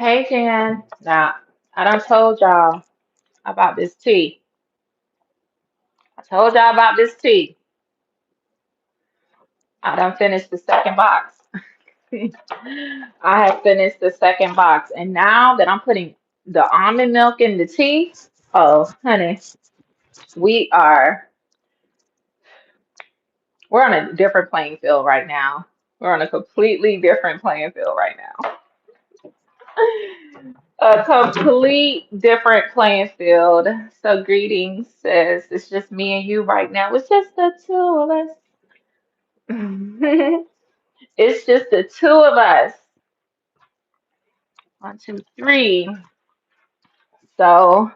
Hey Jan. Now, I done told y'all about this tea. I told y'all about this tea. I done finished the second box. I have finished the second box. And now that I'm putting the almond milk in the tea, oh, honey, we are, we're on a different playing field right now. We're on a completely different playing field right now. A complete different playing field. So greetings, sis. It's just me and you right now. It's just the two of us. It's just the two of us. One, two, three. So,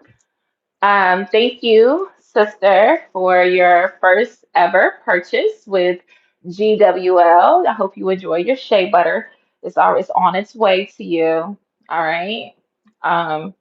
thank you, sister, for your first ever purchase with GWL. I hope you enjoy your shea butter. It's on its way to you. All right. Um,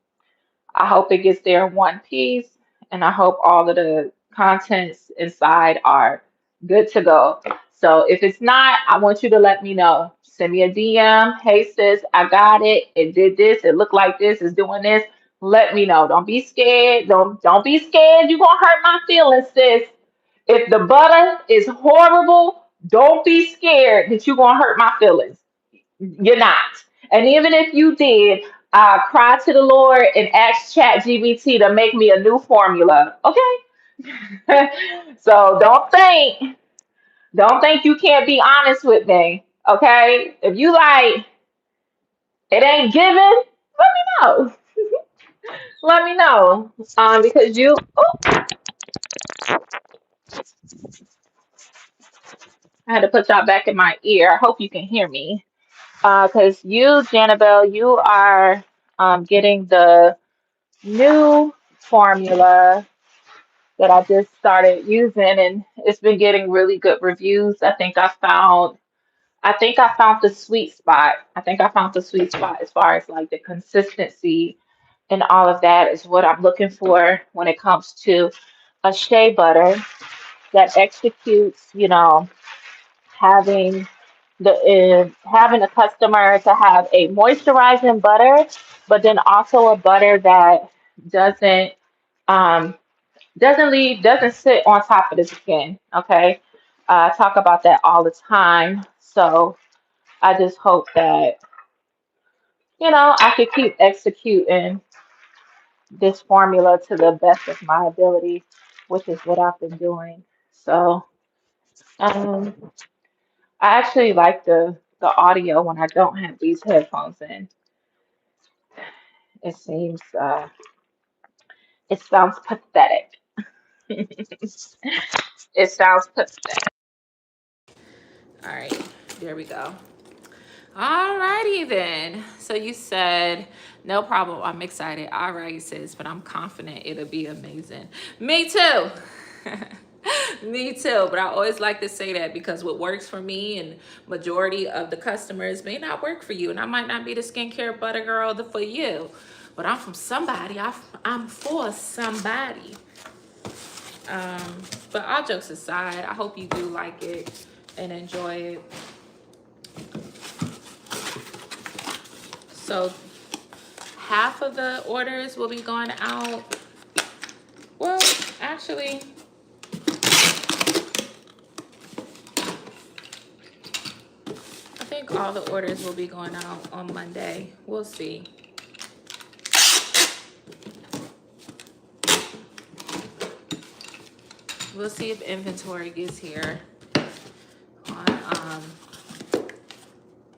I hope it gets there in one piece, and I hope all of the contents inside are good to go. So if it's not, I want you to let me know. Send me a DM. Hey sis, I got it. It did this. It looked like this. It's doing this. Let me know. Don't be scared. Don't be scared. You're gonna hurt my feelings, sis. If the butter is horrible, don't be scared that you're gonna hurt my feelings. You're not. And even if you did, cry to the Lord and ask Chat GBT to make me a new formula. Okay? So don't think you can't be honest with me. Okay? If you like it ain't given, let me know. Let me know. Because I had to put y'all back in my ear. I hope you can hear me. Because you, Janabelle, you are getting the new formula that I just started using, and it's been getting really good reviews. I think I found the sweet spot. I think I found the sweet spot as far as like the consistency and all of that is what I'm looking for when it comes to a shea butter that executes, having having a customer to have a moisturizing butter, but then also a butter that doesn't um, doesn't sit on top of the skin. Okay, I talk about that all the time. So I just hope that I could keep executing this formula to the best of my ability, which is what I've been doing. So um, I actually like the audio when I don't have these headphones in. It seems it sounds pathetic. It sounds pathetic. All right, there we go. All righty then. So you said, no problem. I'm excited. All right, sis, but I'm confident it'll be amazing. Me too. Me too. But I always like to say that because what works for me and majority of the customers may not work for you. And I might not be the skincare butter girl for you. But I'm from somebody. I'm for somebody. Um, but all jokes aside, I hope you do like it and enjoy it. So half of the orders will be going out. Well, actually, I think all the orders will be going out on Monday. We'll see. We'll see if inventory gets here on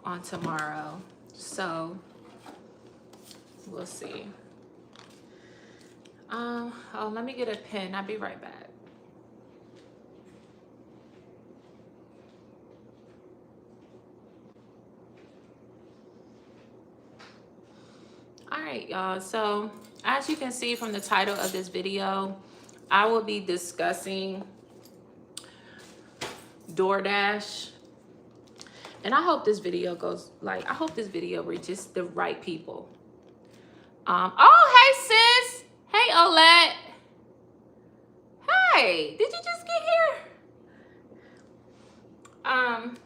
on tomorrow. So we'll see. Oh, let me get a pen. I'll be right back. All right, y'all. So as you can see from the title of this video, I will be discussing DoorDash. And I hope this video I hope this video reaches the right people. Oh, hey, sis. Hey, Olette. Hey, did you just get here? Um,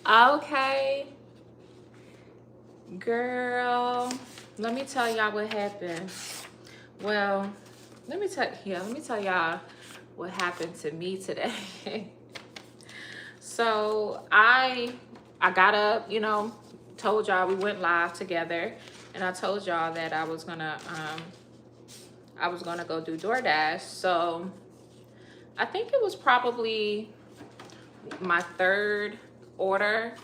Okay, girl. Let me tell y'all what happened. Well, let me tell y'all what happened to me today. So I got up, you know, told y'all we went live together, and I told y'all that I was gonna go do DoorDash. So I think it was probably my third order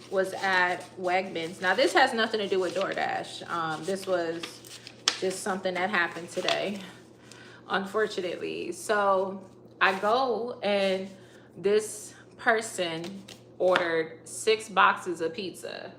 was at Wegmans. Now this has nothing to do with DoorDash. This was just something that happened today, unfortunately. So I go, and this person ordered 6 boxes of pizza.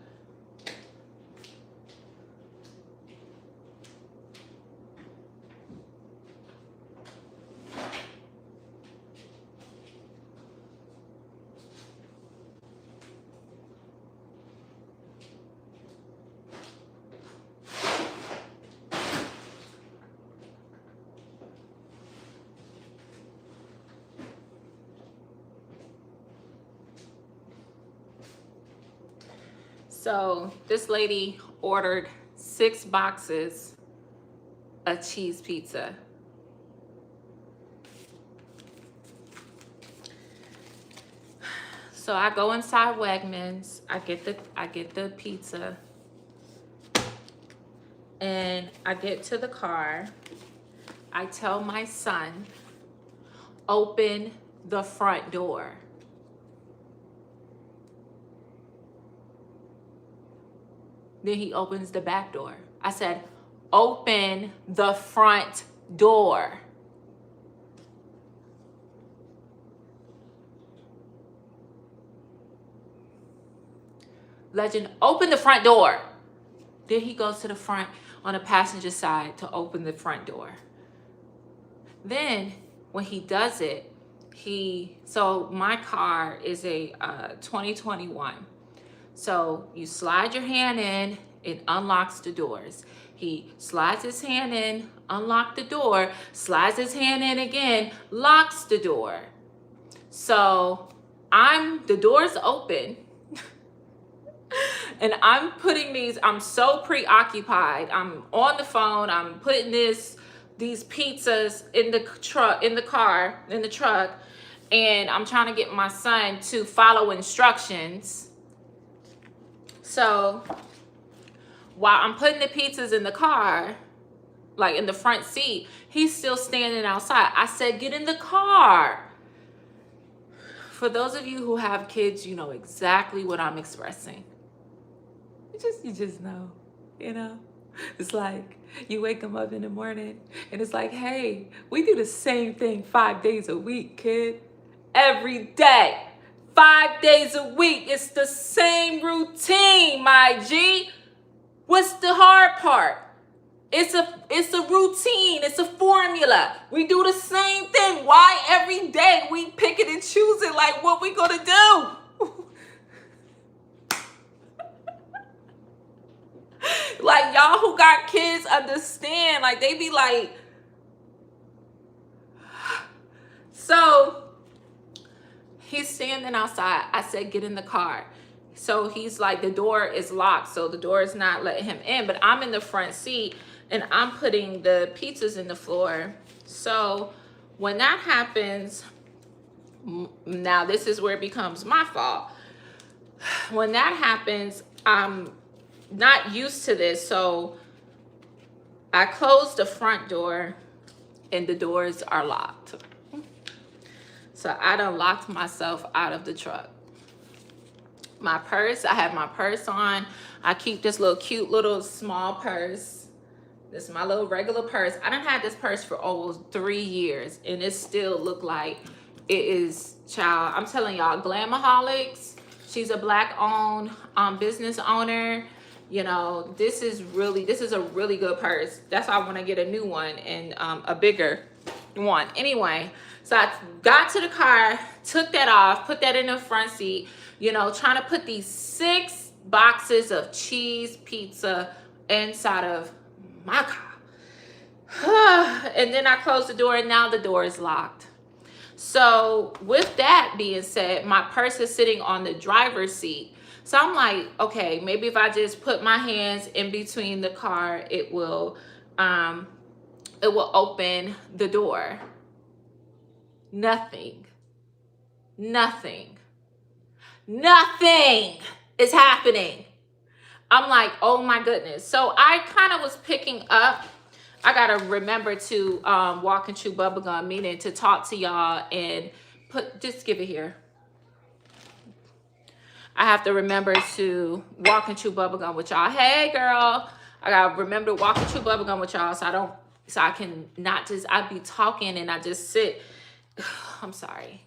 So this lady ordered 6 boxes of cheese pizza. So I go inside Wegmans, I get the pizza, and I get to the car. I tell my son, open the front door. Then he opens the back door. I said, open the front door. Legend, open the front door. Then he goes to the front on the passenger side to open the front door. Then when he does it, so my car is a 2021. So you slide your hand in, it unlocks the doors. He slides his hand in, unlock the door, slides his hand in again, locks the door. So the door's open. And I'm putting I'm so preoccupied. I'm on the phone. I'm putting these pizzas in the truck, in the truck. And I'm trying to get my son to follow instructions. So while I'm putting the pizzas in the car, like in the front seat, he's still standing outside. I said, get in the car. For those of you who have kids, you know exactly what I'm expressing. You just know, you know. It's like you wake them up in the morning and it's like, hey, we do the same thing 5 days a week, kid. Every day, 5 days a week. It's the same routine, my G. What's the hard part? It's a routine. It's a formula. We do the same thing. Why every day we pick it and choose it like what we gonna do? Like, y'all who got kids understand. Like, they be like, so he's standing outside. I said, get in the car. So he's like, the door is locked, so the door is not letting him in. But I'm in the front seat, and I'm putting the pizzas in the floor. So when that happens, now this is where it becomes my fault. When that happens, I'm not used to this, so I close the front door, and the doors are locked. So I done locked myself out of the truck. My purse, I have my purse on. I keep this little cute little small purse. This is my little regular purse. I done had this purse for almost 3 years, and it still look like it is, child. I'm telling y'all, Glamaholics. She's a Black-owned business owner. You know, this is a really good purse. That's why I want to get a new one and a bigger one. Anyway, so I got to the car, took that off, put that in the front seat, you know, trying to put these 6 boxes of cheese pizza inside of my car. And then I closed the door, and now the door is locked. So with that being said, my purse is sitting on the driver's seat. So I'm like, okay, maybe if I just put my hands in between the car, um, it will open the door. Nothing. Nothing. Nothing is happening. I'm like, oh my goodness. So I kind of was picking up. I gotta remember to walk and chew bubblegum, meaning to talk to y'all and just give it here. I have to remember to walk and chew bubblegum with y'all. Hey girl, I gotta remember to walk and chew bubblegum with y'all so I can not just, I be talking and I just sit. I'm sorry.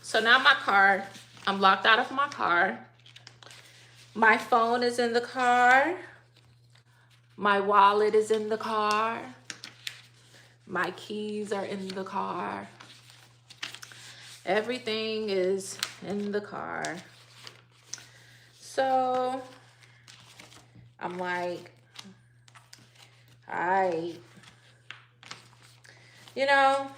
So now my car, I'm locked out of my car. My phone is in the car. My wallet is in the car. My keys are in the car. Everything is in the car. So I'm like, you know,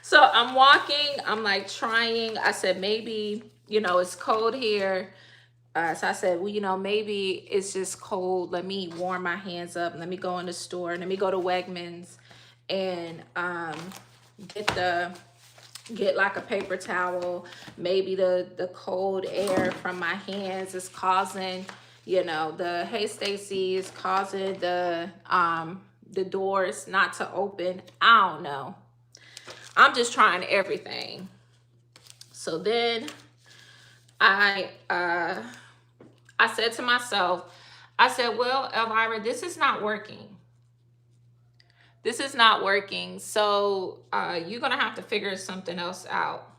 so I'm walking, I'm like trying, I said, maybe, you know, it's cold here. So I said, well, you know, maybe it's just cold. Let me warm my hands up. Let me go in the store. Let me go to Wegmans and get like a paper towel. Maybe the cold air from my hands is causing, you know, hey Stacy, is causing the doors not to open. I don't know. I'm just trying everything. So then I said to myself, I said, well, Elvira, this is not working. This is not working. So you're going to have to figure something else out.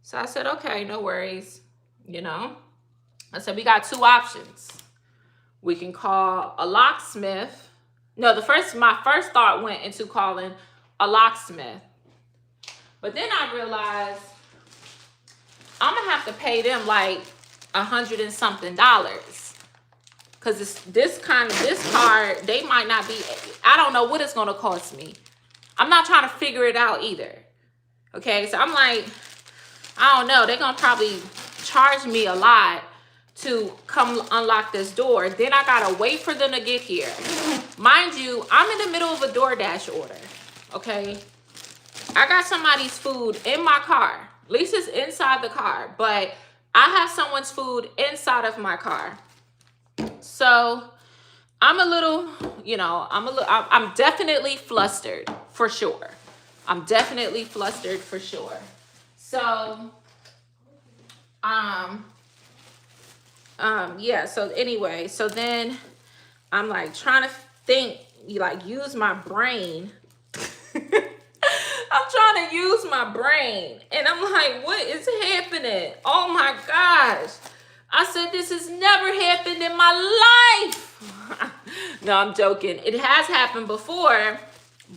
So I said, okay, no worries. You know, I said, we got two options. We can call a locksmith. No, my first thought went into calling a locksmith. But then I realized I'm going to have to pay them like $100 and something. Because this car, they might not be, I don't know what it's going to cost me. I'm not trying to figure it out either. Okay, so I'm like, I don't know. They're going to probably charge me a lot to come unlock this door. Then I got to wait for them to get here. Mind you, I'm in the middle of a DoorDash order. Okay, I got somebody's food in my car. Lisa's inside the car, but I have someone's food inside of my car. So I'm a little, you know, I'm definitely flustered for sure. I'm definitely flustered for sure. So, yeah, so anyway, so then I'm like trying to think, like use my brain. I'm trying to use my brain. And I'm like, what is happening? Oh my gosh. I said, this has never happened in my life. No, I'm joking. It has happened before.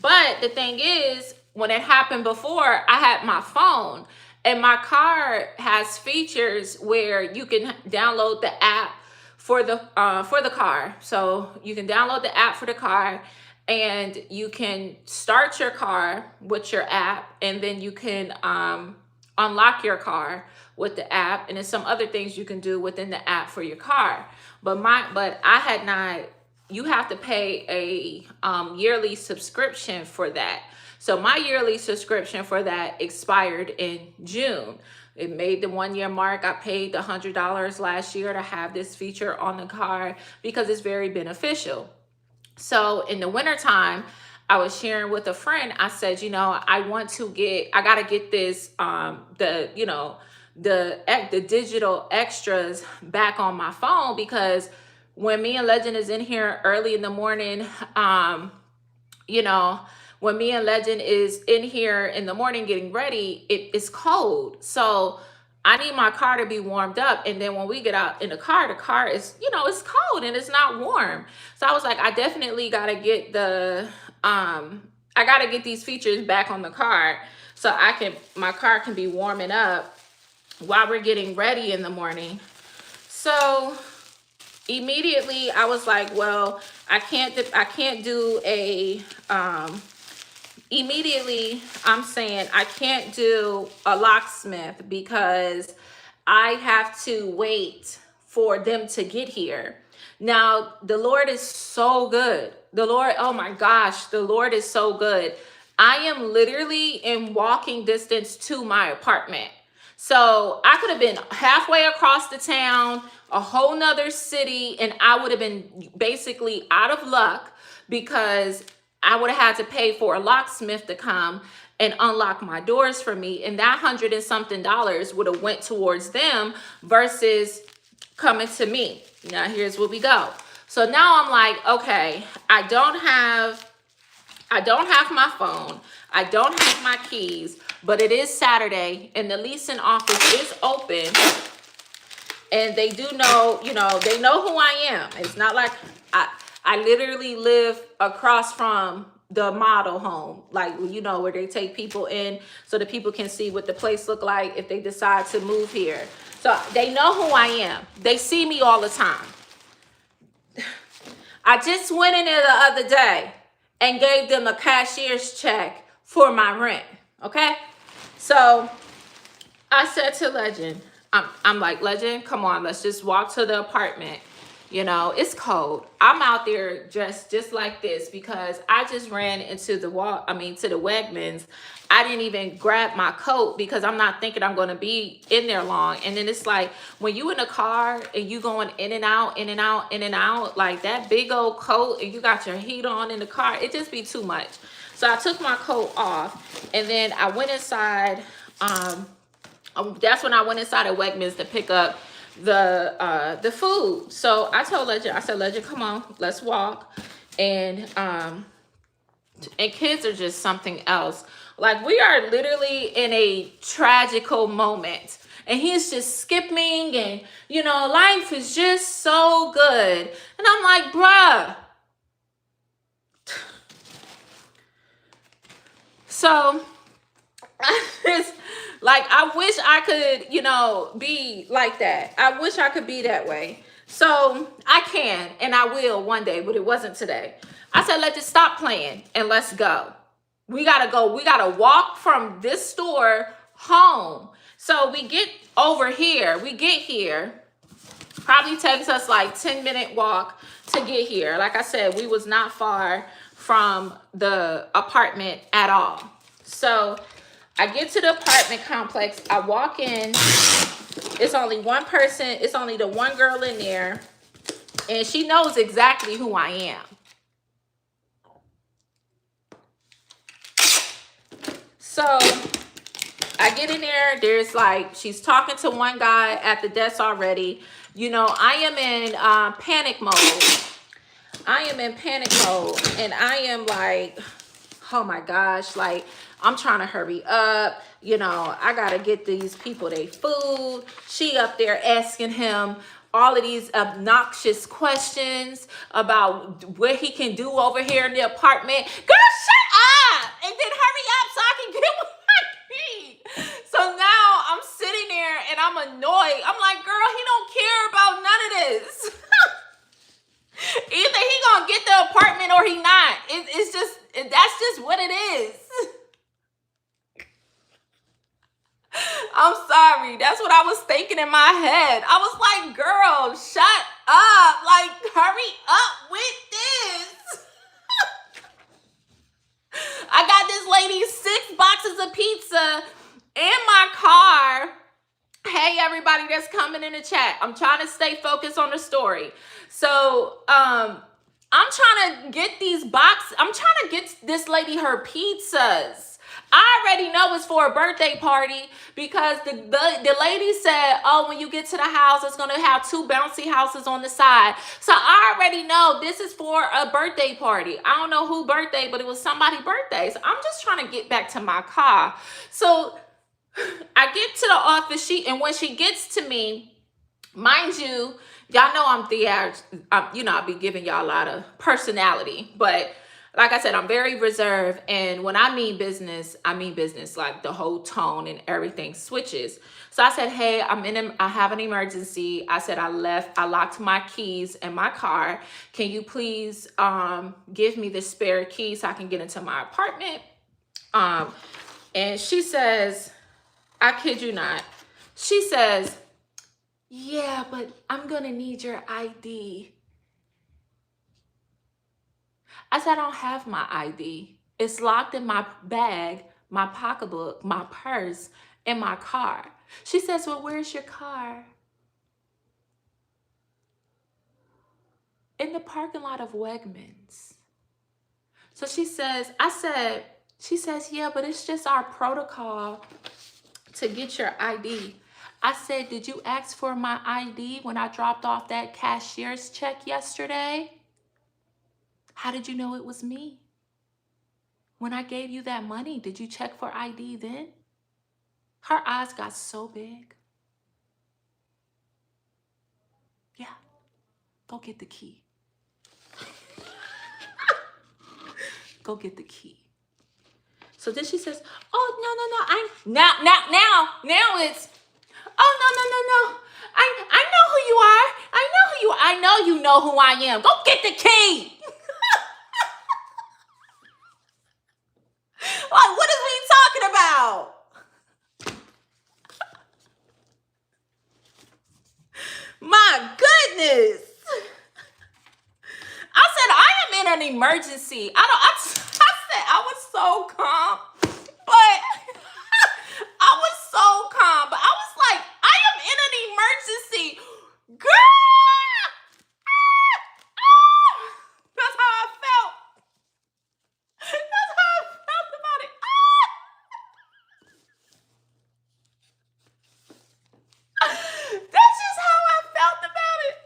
But the thing is, when it happened before, I had my phone. And my car has features where you can download the app for the car. So you can download the app for the car. And you can start your car with your app, and then you can unlock your car with the app, and there's some other things you can do within the app for your car. But I had not. You have to pay a yearly subscription for that. So my yearly subscription for that expired in June. It made the 1 year mark. I paid the $100 last year to have this feature on the car because it's very beneficial. So in the wintertime, I was sharing with a friend, I said, you know, I got to get this, the digital extras back on my phone, because when me and Legend is in here early in the morning, when me and Legend is in here in the morning getting ready, it's cold. So I need my car to be warmed up. And then when we get out in the car is, it's cold and it's not warm. So I was like, I definitely got to get I got to get these features back on the car. so my car can be warming up while we're getting ready in the morning. So immediately I was like, well, I can't do a immediately I'm saying I can't do a locksmith because I have to wait for them to get here. Now, the Lord is so good. The Lord, oh my gosh, the Lord is so good. I am literally in walking distance to my apartment. So I could have been halfway across the town, a whole nother city, and I would have been basically out of luck because I would have had to pay for a locksmith to come and unlock my doors for me. And that $100 and something would have went towards them versus coming to me. Now here's where we go. So now I'm like, okay, I don't have my phone. I don't have my keys, but it is Saturday and the leasing office is open. And they do know, they know who I am. It's not like I literally live across from the model home, like, where they take people in so that people can see what the place look like if they decide to move here. So they know who I am. They see me all the time. I just went in there the other day and gave them a cashier's check for my rent. Okay. So I said to Legend, I'm like, Legend, come on, let's just walk to the apartment. It's cold. I'm out there dressed just like this because I just ran into to the Wegmans. I didn't even grab my coat because I'm not thinking I'm going to be in there long. And then it's like when you in a car and you going in and out, in and out, in and out, like that big old coat and you got your heat on in the car, it just be too much. So I took my coat off and then I went inside. That's when I went inside of Wegmans to pick up the food. So I told Legend, I said, Legend, come on, let's walk. And kids are just something else. Like, we are literally in a tragical moment. And he's just skipping and, life is just so good. And I'm like, bruh. So, I wish I could, be like that. I wish I could be that way. So I can, and I will one day, but it wasn't today. I said, let's just stop playing and let's go. We gotta go. We gotta walk from this store home. So we get over here. We get here. Probably takes us like 10-minute walk to get here. Like I said, we was not far from the apartment at all. So I get to the apartment complex. I walk in. It's only one person. It's only the one girl in there. And she knows exactly who I am. So I get in there. There's she's talking to one guy at the desk already. I am in panic mode. I am in panic mode. And I am like, oh my gosh, I'm trying to hurry up. I got to get these people their food. She up there asking him all of these obnoxious questions about what he can do over here in the apartment. Girl, shut up! And then hurry up so I can get what I need. So now I'm sitting there and I'm annoyed. I'm like, girl, he don't care about none of this. Either he gonna get the apartment or he not. That's just what it is. I'm sorry. That's what I was thinking in my head. I was like, girl, shut up. Hurry up with this. I got this lady 6 boxes of pizza in my car. Hey, everybody that's coming in the chat. I'm trying to stay focused on the story. So, I'm trying to get these boxes. I'm trying to get this lady her pizzas. I already know it's for a birthday party because the lady said, oh, when you get to the house, it's going to have 2 bouncy houses on the side. So I already know this is for a birthday party. I don't know who birthday, but it was somebody's birthday. So I'm just trying to get back to my car. So I get to the office, and when she gets to me, mind you, y'all know I'm theatrical. I'll be giving y'all a lot of personality, but like I said, I'm very reserved. And when I mean business, like the whole tone and everything switches. So I said, hey, I have an emergency. I said, I locked my keys in my car. Can you please give me the spare key so I can get into my apartment? And she says, I kid you not. She says, yeah, but I'm going to need your ID. I said, I don't have my ID. It's locked in my bag, my pocketbook, my purse, in my car. She says, well, where's your car? In the parking lot of Wegmans. So she says, yeah, but it's just our protocol to get your ID. I said, did you ask for my ID when I dropped off that cashier's check yesterday? How did you know it was me? When I gave you that money, did you check for ID then? Her eyes got so big. Yeah, go get the key. Go get the key. So then she says, oh, no, now it's, oh, no. I know who you are. I know you know who I am. Go get the key. Like, what is we talking about? My goodness. I said, I am in an emergency. I said, I was so calm, but I was so calm, but I was like, I am in an emergency. Girl! That's how I felt. That's how I felt about it. That's just how I felt about it.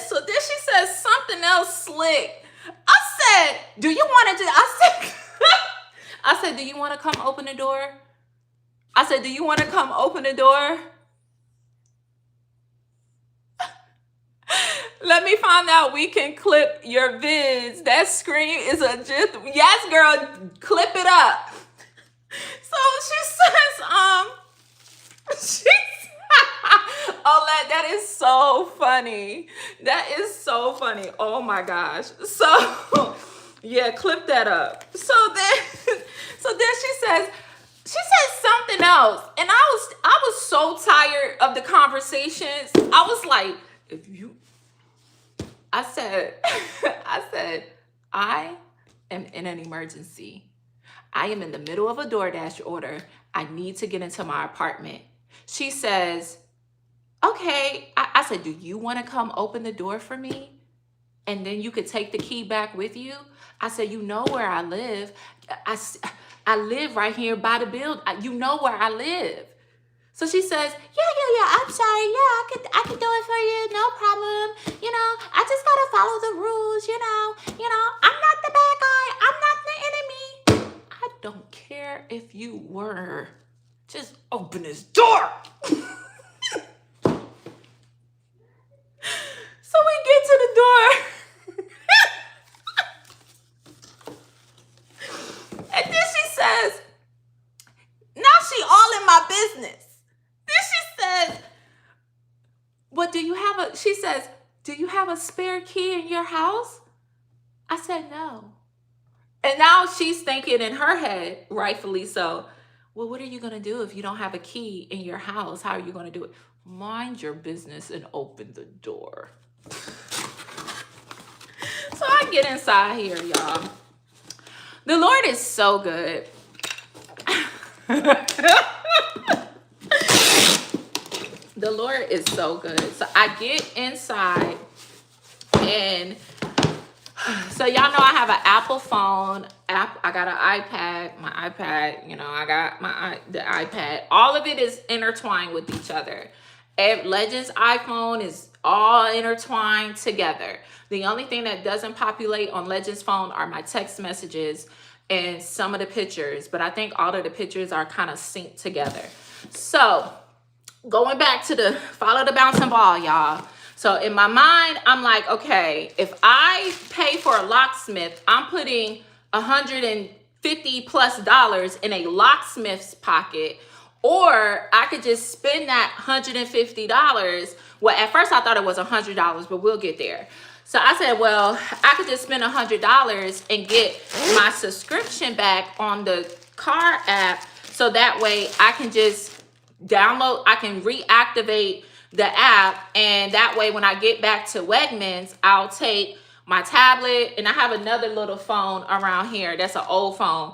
So then she says something else slick. I said, do you want to do, I said, do you want to come open the door? I said, do you want to come open the door? Let me find out we can clip your vids. That screen is yes, girl, clip it up. So she says, oh, that is so funny. That is so funny. Oh my gosh. So yeah, clip that up. So then she says something else. And I was so tired of the conversations. I was like, I said, I am in an emergency. I am in the middle of a DoorDash order. I need to get into my apartment. She says, okay. I said, do you want to come open the door for me? And then you could take the key back with you? I said, you know where I live. I live right here by the building. You know where I live. So she says, yeah, I'm sorry. Yeah, I can do it for you. No problem. I just got to follow the rules, I'm not the bad guy. I'm not the enemy. I don't care if you were. Just open this door. So we get to the door. And then she says, now she all in my business. Then she says, she says, do you have a spare key in your house? I said, no. And now she's thinking in her head, rightfully so, well, what are you going to do if you don't have a key in your house? How are you going to do it? Mind your business and open the door. So I get inside here, y'all. The Lord is so good. The Lord is so good. So I get inside, and so y'all know I have an Apple phone. I got an iPad. My iPad, I got the iPad. All of it is intertwined with each other. Legend's iPhone is all intertwined together. The only thing that doesn't populate on Legend's phone are my text messages and some of the pictures, but I think all of the pictures are kind of synced together. So going back to the follow the bouncing ball, y'all. So in my mind, I'm like, okay, if I pay for a locksmith, I'm putting $150+ in a locksmith's pocket, or I could just spend that $150. Well, at first I thought it was $100, but we'll get there. So I said, well, I could just spend $100 and get my subscription back on the car app. So that way I can just download, I can reactivate the app. And that way, when I get back to Wegmans, I'll take my tablet, and I have another little phone around here. That's an old phone.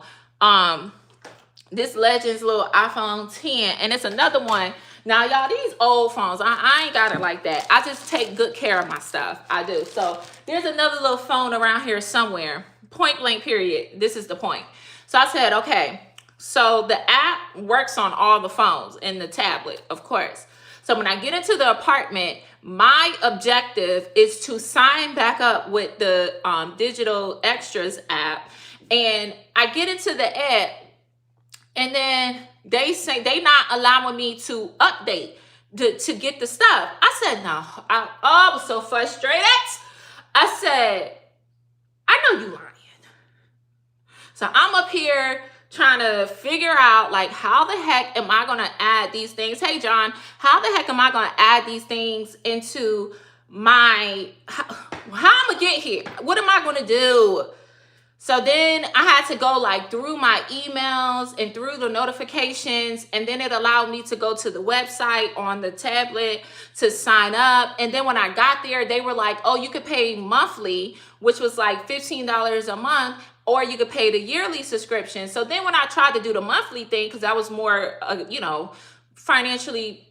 This Legends little iPhone 10, and it's another one. Now, y'all, these old phones, I ain't got it like that. I just take good care of my stuff. I do. So there's another little phone around here somewhere. Point blank period. This is the point. So I said, okay, so the app works on all the phones and the tablet, of course. So when I get into the apartment, my objective is to sign back up with the Digital Extras app. And I get into the app, and then they say they not allowing me to update to get the stuff. I said, no. I was so frustrated. I said, I know you lying. So I'm up here trying to figure out, like, how the heck am I going to add these things? Hey, John, how the heck am I going to add these things into my, how I'm going to get here? What am I going to do? So then I had to go like through my emails and through the notifications, and then it allowed me to go to the website on the tablet to sign up. And then when I got there, they were like, oh, you could pay monthly, which was like $15 a month, or you could pay the yearly subscription. So then when I tried to do the monthly thing, because I was more, financially,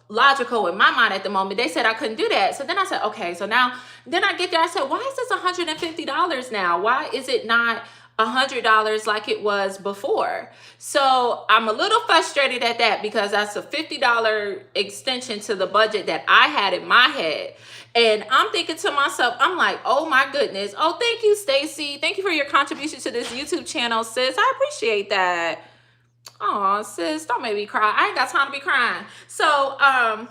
logical in my mind at the moment, they said I couldn't do that. So then I said, okay, so now, then I get there, I said, why is this $150 now? Why is it not $100 like it was before? So I'm a little frustrated at that, because that's a $50 extension to the budget that I had in my head. And I'm thinking to myself, I'm like, oh my goodness. Oh, thank you, Stacy. Thank you for your contribution to this YouTube channel, sis. I appreciate that. Oh, sis, don't make me cry. I ain't got time to be crying. So, I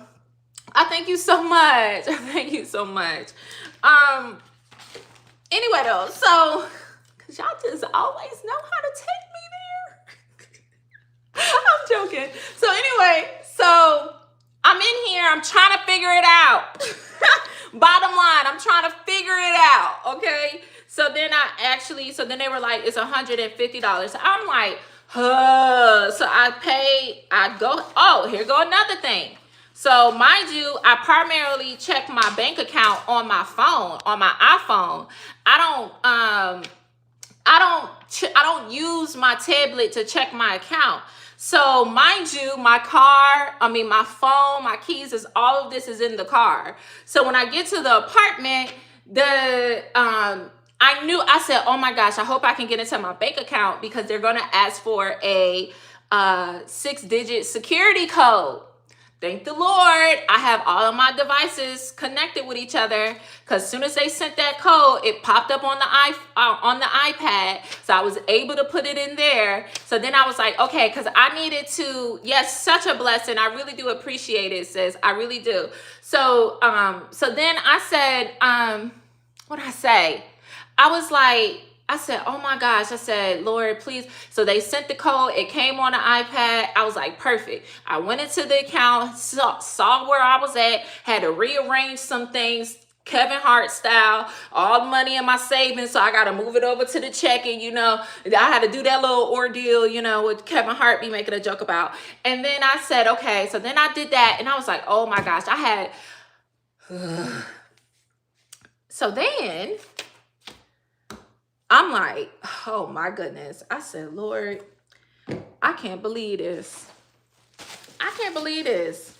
thank you so much. Thank you so much. Anyway, though, so, because y'all just always know how to take me there. I'm joking. So, anyway, so I'm in here. I'm trying to figure it out. Bottom line, I'm trying to figure it out, okay? So then they were like, it's $150. So I'm like, huh. So here go another thing. So mind you, I primarily check my bank account on my phone, on my iPhone. I don't use my tablet to check my account. So mind you, my phone, my keys, all of this is in the car. So when I get to the apartment, I said, oh my gosh, I hope I can get into my bank account, because they're going to ask for a 6-digit security code. Thank the Lord, I have all of my devices connected with each other, because as soon as they sent that code, it popped up on the iPad, so I was able to put it in there. So then I was like, okay, because I needed to, yes, such a blessing. I really do appreciate it, sis. I really do. So then I said, what did I say? I said, oh my gosh, I said, Lord, please. So they sent the code. It came on the iPad. I was like, perfect. I went into the account, saw where I was at, had to rearrange some things, Kevin Hart style, all the money in my savings. So I got to move it over to the checking, I had to do that little ordeal, with Kevin Hart be making a joke about. And then I said, okay. So then I did that, and I was like, oh my gosh, so then I'm like, oh my goodness. I said, Lord, I can't believe this. I can't believe this.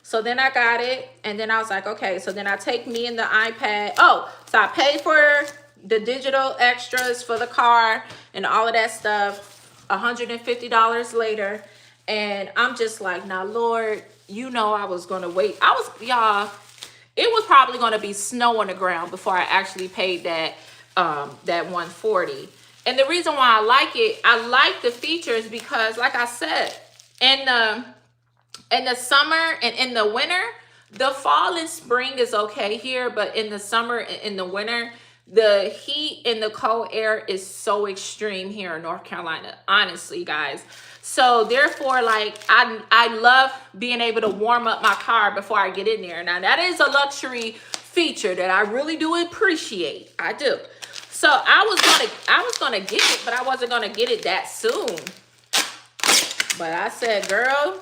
So then I got it, and then I was like, okay. So then I take me and the iPad. Oh, so I paid for the digital extras for the car and all of that stuff, $150 later. And I'm just like, now, Lord, I was going to wait. Y'all, it was probably going to be snow on the ground before I actually paid that $140. And the reason why I like the features, because like I said, in In the summer and in the winter, the fall and spring is okay here, but in the summer and in the winter, the heat and the cold air is so extreme here in North Carolina, honestly, guys. So therefore, like, I love being able to warm up my car before I get in there. Now that is a luxury feature that I really do appreciate. I do. So I was gonna get it, but I wasn't gonna get it that soon. But I said, girl,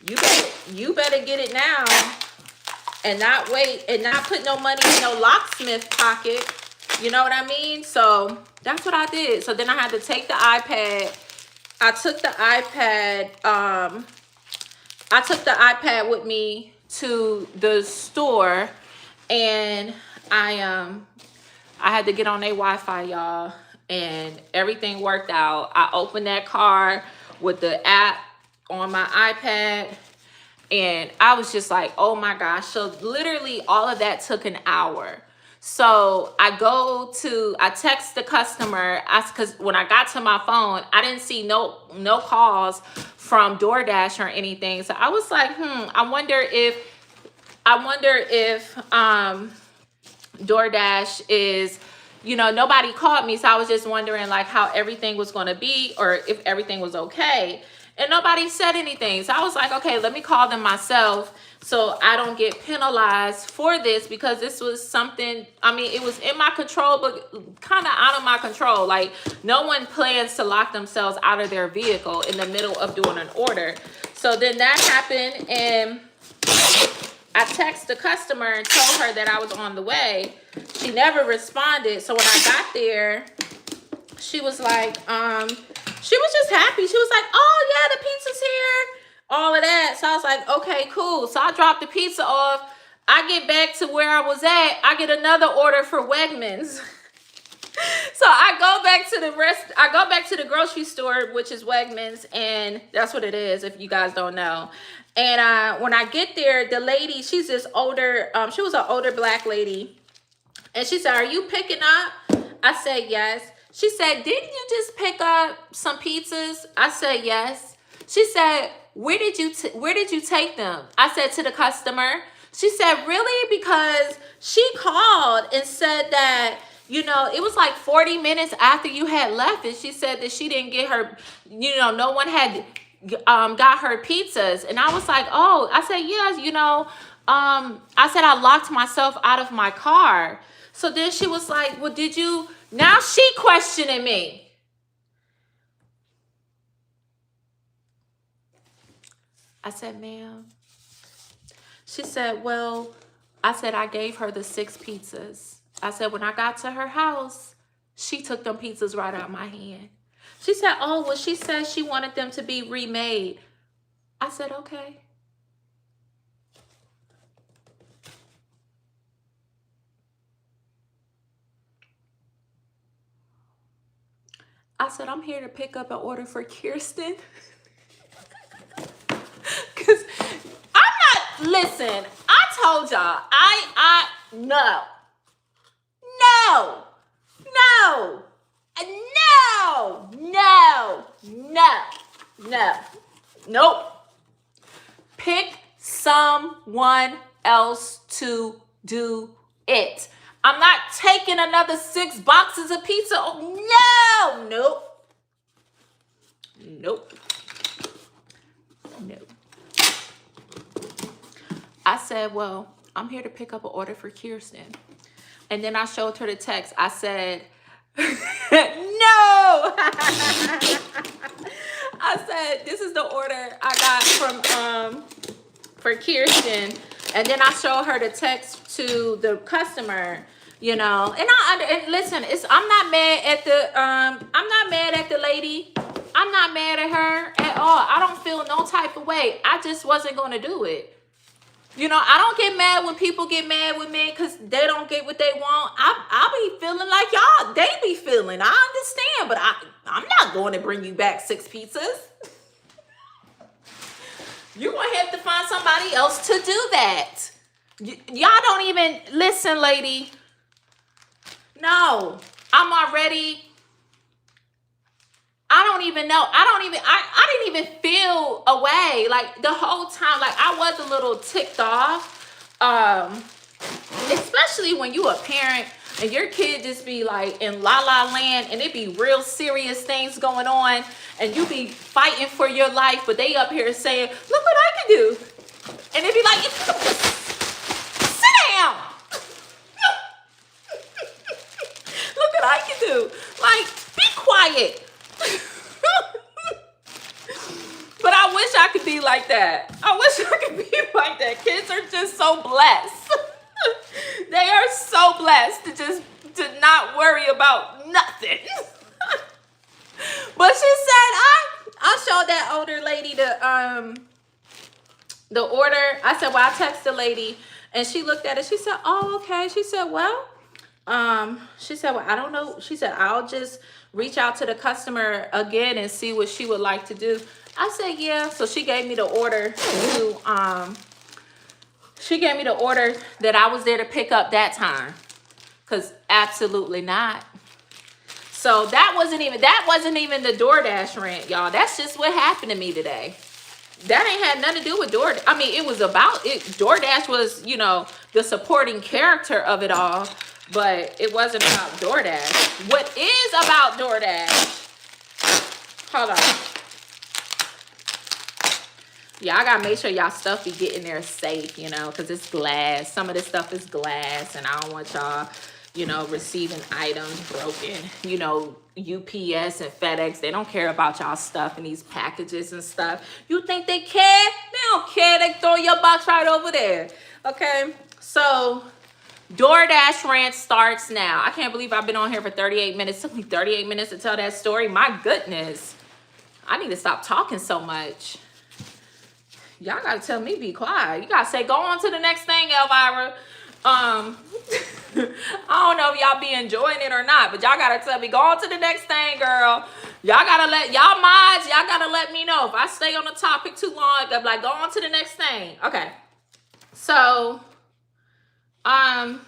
you better get it now and not wait and not put no money in no locksmith pocket. You know what I mean? So that's what I did. So then I had to take the iPad. I took the iPad with me to the store, and I had to get on their Wi-Fi, y'all, and everything worked out. I opened that car with the app on my iPad, and I was just like, oh my gosh. So literally all of that took an hour. So I text the customer, because when I got to my phone, I didn't see no calls from DoorDash or anything. So I was like, I wonder if DoorDash is, nobody called me. So I was just wondering like how everything was going to be, or if everything was okay. And nobody said anything. So I was like, okay, let me call them myself so I don't get penalized for this, because this was something, it was in my control, but kind of out of my control. Like, no one plans to lock themselves out of their vehicle in the middle of doing an order. So then that happened, and I texted the customer and told her that I was on the way. She never responded. So when I got there, she was like, she was just happy. She was like, oh yeah, the pizza's here, all of that. So I was like, okay, cool. So I dropped the pizza off. I get back to where I was at. I get another order for Wegmans. So I go back to the grocery store, which is Wegmans, and that's what it is, if you guys don't know. And when I get there, the lady, she's this older, she was an older black lady. And she said, are you picking up? I said, yes. She said, didn't you just pick up some pizzas? I said, yes. She said, where did you take them? I said, to the customer. She said, really? Because she called and said that, it was like 40 minutes after you had left. And she said that she didn't get her, no one had got her pizzas. And I was like, oh, I said, yes, I said, I locked myself out of my car. So then she was like, well, did you? Now she questioning me. I said, ma'am. She said, well, I said, I gave her the 6 pizzas. I said, when I got to her house, she took them pizzas right out of my hand. She said, oh, well, she said she wanted them to be remade. I said, okay. I said, I'm here to pick up an order for Kirsten. Because listen, I told y'all, no, nope. Pick someone else to do it. I'm not taking another 6 boxes of pizza. Oh, no. Nope. I said, well, I'm here to pick up an order for Kirsten. And then I showed her the text. I said, no. I said, this is the order I got for Kirsten. And then I showed her the text to the customer, and listen, I'm not mad at the lady. I'm not mad at her at all. I don't feel no type of way. I just wasn't going to do it. I don't get mad when people get mad with me because they don't get what they want. I'll be feeling like y'all, they be feeling. I understand, but I'm not going to bring you back 6 pizzas. You're going to have to find somebody else to do that. Y'all don't even, listen, lady. No, I'm already, I don't even know. I didn't even feel away. Like the whole time, like I was a little ticked off. Especially when you a parent and your kid just be like in la la land and it be real serious things going on and you be fighting for your life, but they up here saying, look what I can do. And it be like, sit down. Look what I can do. Like, be quiet. But I wish I could be like that. I wish I could be like that. Kids are just so blessed. They are so blessed to not worry about nothing. But she said, I showed that older lady the order. I said, well, I text the lady, and she looked at it. She said, oh, okay. She said, well, I don't know. She said, I'll just reach out to the customer again and see what she would like to do. I said, yeah. So she gave me the order that I was there to pick up that time. Cause absolutely not. So that wasn't even the DoorDash rant, y'all. That's just what happened to me today. That ain't had nothing to do with DoorDash. I mean, it was about it. DoorDash was, the supporting character of it all, but it wasn't about DoorDash. What is about DoorDash? Hold on. Yeah, I gotta make sure y'all stuff be getting there safe, because it's glass. Some of this stuff is glass, and I don't want y'all, receiving items broken. UPS and FedEx, they don't care about y'all stuff in these packages and stuff. You think they care? They don't care. They throw your box right over there. Okay, so DoorDash rant starts now. I can't believe I've been on here for 38 minutes. It took me 38 minutes to tell that story. My goodness. I need to stop talking so much. Y'all gotta tell me be quiet. You gotta say, go on to the next thing, Elvira. I don't know if y'all be enjoying it or not, but y'all gotta tell me, go on to the next thing, girl. Y'all gotta let me know. If I stay on the topic too long, I'm like, go on to the next thing. Okay. So, okay,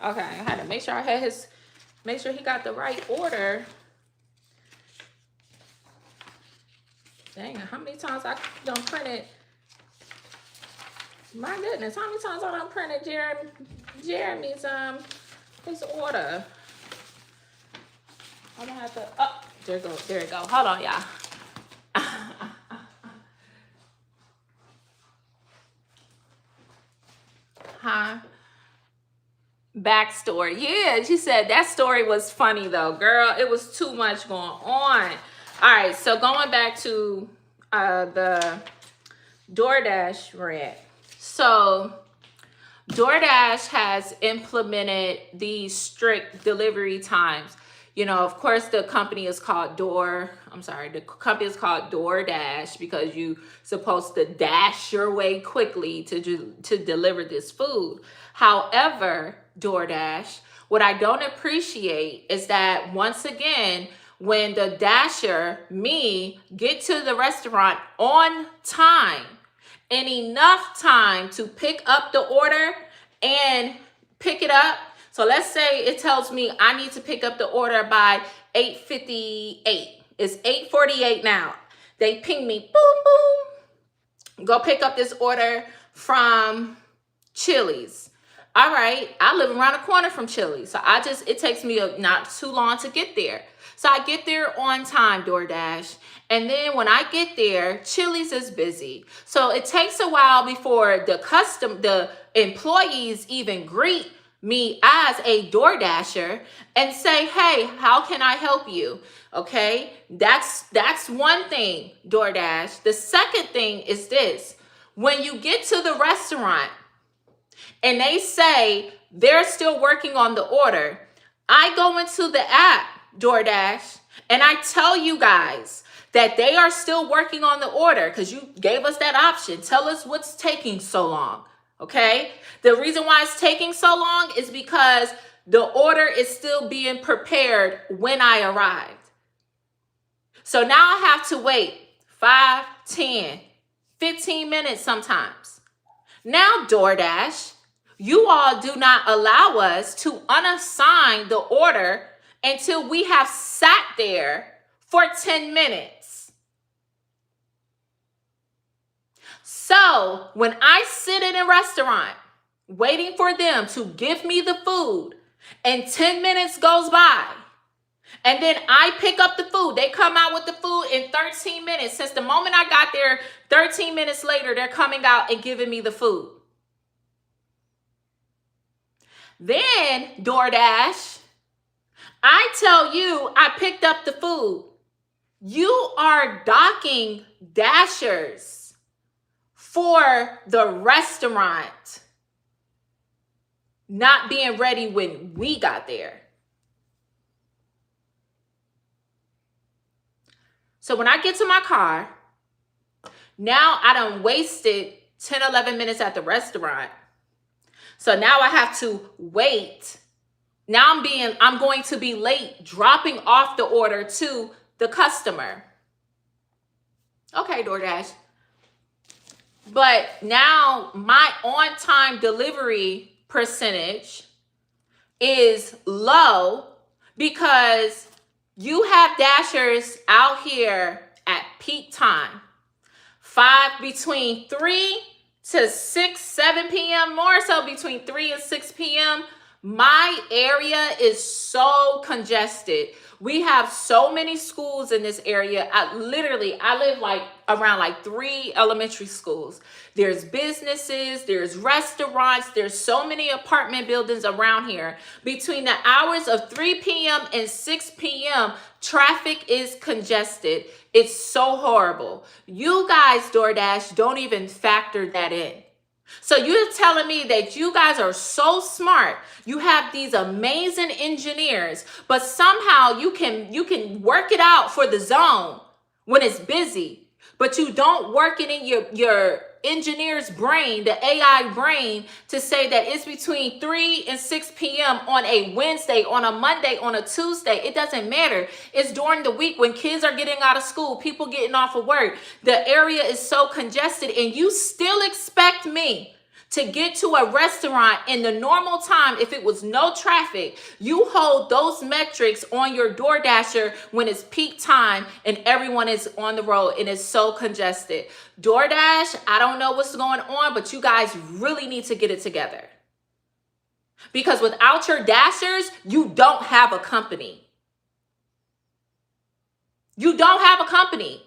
I had to make sure he got the right order. Dang, how many times I done printed? My goodness, how many times I done printed Jeremy's his order? I'm gonna have to. Oh, there it go. Hold on, y'all. Huh? Backstory. Yeah, she said that story was funny though, girl. It was too much going on. All right, so going back to the DoorDash rant. So DoorDash has implemented these strict delivery times. Of course, the company is called DoorDash because you're supposed to dash your way quickly to deliver this food. However, DoorDash, what I don't appreciate is that once again, when the dasher, me, get to the restaurant on time and enough time to pick up the order and pick it up. So let's say it tells me I need to pick up the order by 8:58. It's 8:48 now. They ping me, boom, boom. Go pick up this order from Chili's. All right, I live around the corner from Chili's. So it takes me not too long to get there. So I get there on time, DoorDash. And then when I get there, Chili's is busy. So it takes a while before the employees even greet me as a DoorDasher and say, hey, how can I help you? Okay, that's one thing, DoorDash. The second thing is this. When you get to the restaurant and they say they're still working on the order, I go into the app, DoorDash, and I tell you guys that they are still working on the order because you gave us that option. Tell us what's taking so long, okay? The reason why it's taking so long is because the order is still being prepared when I arrived. So now I have to wait 5, 10, 15 minutes sometimes. Now, DoorDash, you all do not allow us to unassign the order until we have sat there for 10 minutes. So when I sit in a restaurant waiting for them to give me the food and 10 minutes goes by, and then I pick up the food. They come out with the food in 13 minutes. Since the moment I got there, 13 minutes later, they're coming out and giving me the food. Then, DoorDash, I tell you I picked up the food. You are docking dashers for the restaurant not being ready when we got there. So when I get to my car, now I done wasted 10, 11 minutes at the restaurant. So now I have to wait. Now I'm going to be late dropping off the order to the customer. Okay, DoorDash. But now my on-time delivery percentage is low because you have dashers out here at peak time, between 3 to 6, 7 p.m., more so between 3 and 6 p.m. My area is so congested. We have so many schools in this area. I live like around like 3 elementary schools. There's businesses, there's restaurants, there's so many apartment buildings around here. Between the hours of 3 p.m. and 6 p.m., traffic is congested. It's so horrible. You guys, DoorDash, don't even factor that in. So you're telling me that you guys are so smart. You have these amazing engineers, but somehow you can work it out for the zone when it's busy, but you don't work it in your engineer's brain, the AI brain, to say that it's between 3 and 6 p.m. on a Wednesday, on a Monday, on a Tuesday. It doesn't matter. It's during the week when kids are getting out of school, people getting off of work. The area is so congested, and you still expect me to get to a restaurant in the normal time if it was no traffic. You hold those metrics on your DoorDasher when it's peak time and everyone is on the road and it's so congested. DoorDash, I don't know what's going on, but you guys really need to get it together. Because without your dashers, you don't have a company. You don't have a company.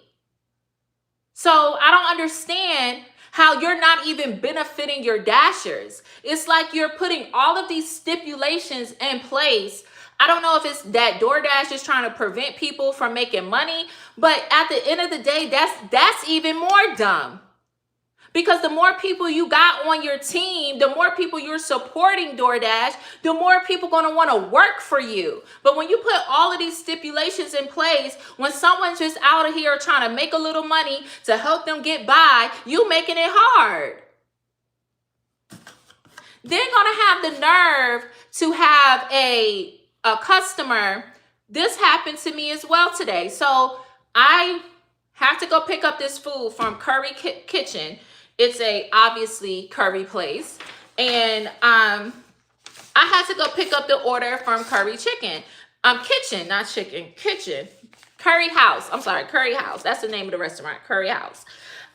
So I don't understand how you're not even benefiting your dashers. It's like you're putting all of these stipulations in place. I don't know if it's that DoorDash is trying to prevent people from making money, but at the end of the day, that's even more dumb. Because the more people you got on your team, the more people you're supporting DoorDash, the more people going to want to work for you. But when you put all of these stipulations in place, when someone's just out of here trying to make a little money to help them get by, you making it hard. They're going to have the nerve to have a customer. This happened to me as well today. So I have to go pick up this food from Curry Kitchen. It's a obviously curry place. And I had to go pick up the order from Curry Chicken. Kitchen, not chicken, kitchen. Curry House. I'm sorry, Curry House. That's the name of the restaurant, Curry House.